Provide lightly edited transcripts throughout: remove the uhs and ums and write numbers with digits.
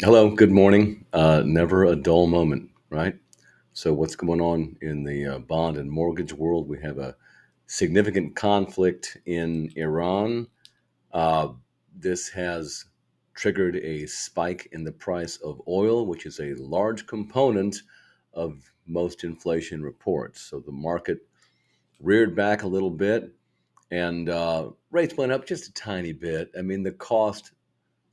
Hello, good morning. Never a dull moment, right? So, what's going on in the bond and mortgage world? We have a significant conflict in Iran. Uh, this has triggered a spike in the price of oil, which is a large component of most inflation reports. So, the market reared back a little bit and rates went up just a tiny bit. I mean, the cost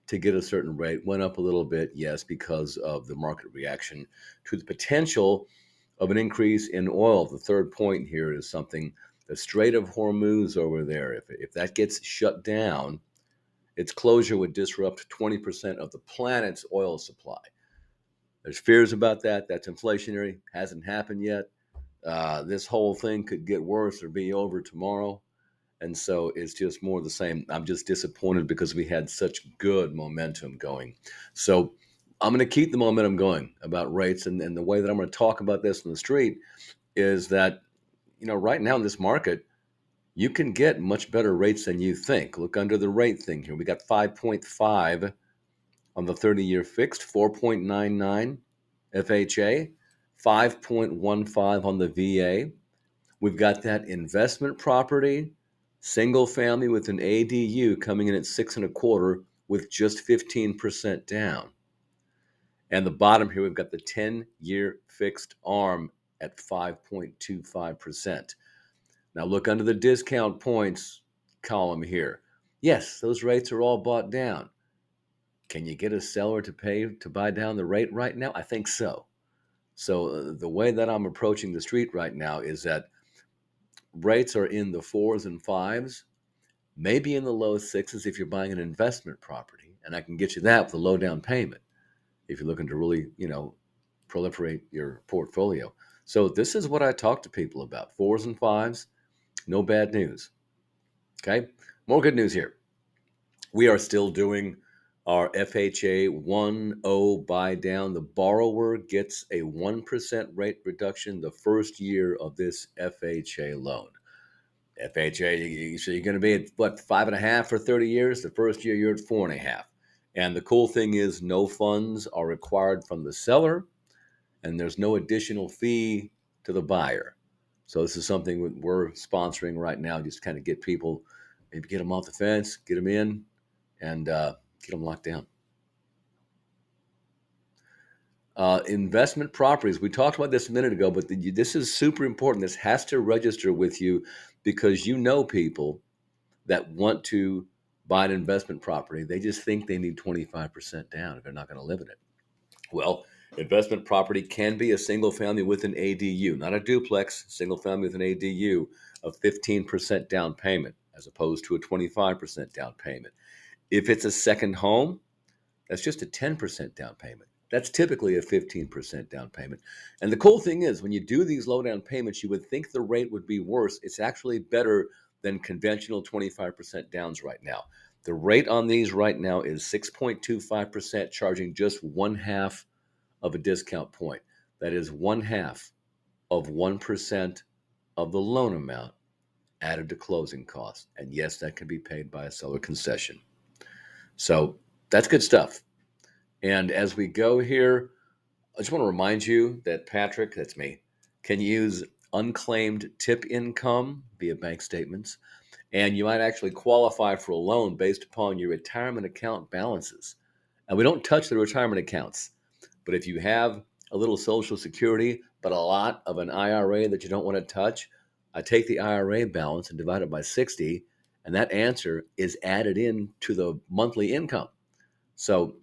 to get a certain rate went up a little bit, yes, because of the market reaction to the potential of an increase in oil. The third point here is something the Strait of Hormuz over there. If that gets shut down, its closure would disrupt 20% of the planet's oil supply. There's fears about that. That's inflationary. Hasn't happened yet. This whole thing could get worse or be over tomorrow. And so it's just more of the same. I'm just disappointed because we had such good momentum going. So I'm going to keep the momentum going about rates. And the way that I'm going to talk about this in the street is that, right now in this market, you can get much better rates than you think. Look under the rate thing here. We got 5.5 on the 30-year fixed, 4.99 FHA, 5.15 on the VA. We've got that investment property, single family with an ADU coming in at six and a quarter with just 15% down. And the bottom here, we've got the 10-year fixed arm at 5.25%. Now look under the discount points column here. Yes, those rates are all bought down. Can you get a seller to buy down the rate right now? I think so. So the way that I'm approaching the street right now is that rates are in the fours and fives, maybe in the low sixes if you're buying an investment property. And I can get you that with a low down payment if you're looking to really, proliferate your portfolio. So this is what I talk to people about. Fours and fives, no bad news. Okay. More good news here. We are still doing our FHA 1.0 buy down. The borrower gets a 1% rate reduction the first year of this FHA loan. FHA, so you're going to be at what, 5.5 for 30 years? The first year you're at 4.5. And the cool thing is, no funds are required from the seller, and there's no additional fee to the buyer. So this is something we're sponsoring right now, just to kind of get people, maybe get them off the fence, get them in, and get them locked down. Investment properties. We talked about this a minute ago, but this is super important. This has to register with you because you know people that want to buy an investment property. They just think they need 25% down if they're not going to live in it. Well, investment property can be a single family with an ADU, not a duplex, single family with an ADU of 15% down payment as opposed to a 25% down payment. If it's a second home, that's just a 10% down payment. That's typically a 15% down payment. And the cool thing is, when you do these low down payments, you would think the rate would be worse. It's actually better than conventional 25% downs right now. The rate on these right now is 6.25%, charging just one half of a discount point. That is one half of 1% of the loan amount added to closing costs. And yes, that can be paid by a seller concession. So that's good stuff. And as we go here, I just want to remind you that Patrick, that's me, can use unclaimed tip income via bank statements. And you might actually qualify for a loan based upon your retirement account balances. And we don't touch the retirement accounts. But if you have a little Social Security, but a lot of an IRA that you don't want to touch, I take the IRA balance and divide it by 60, and that answer is added in to the monthly income. So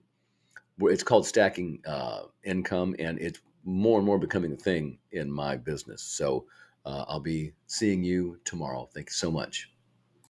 it's called stacking income, and it's more and more becoming a thing in my business. So I'll be seeing you tomorrow. Thank you so much.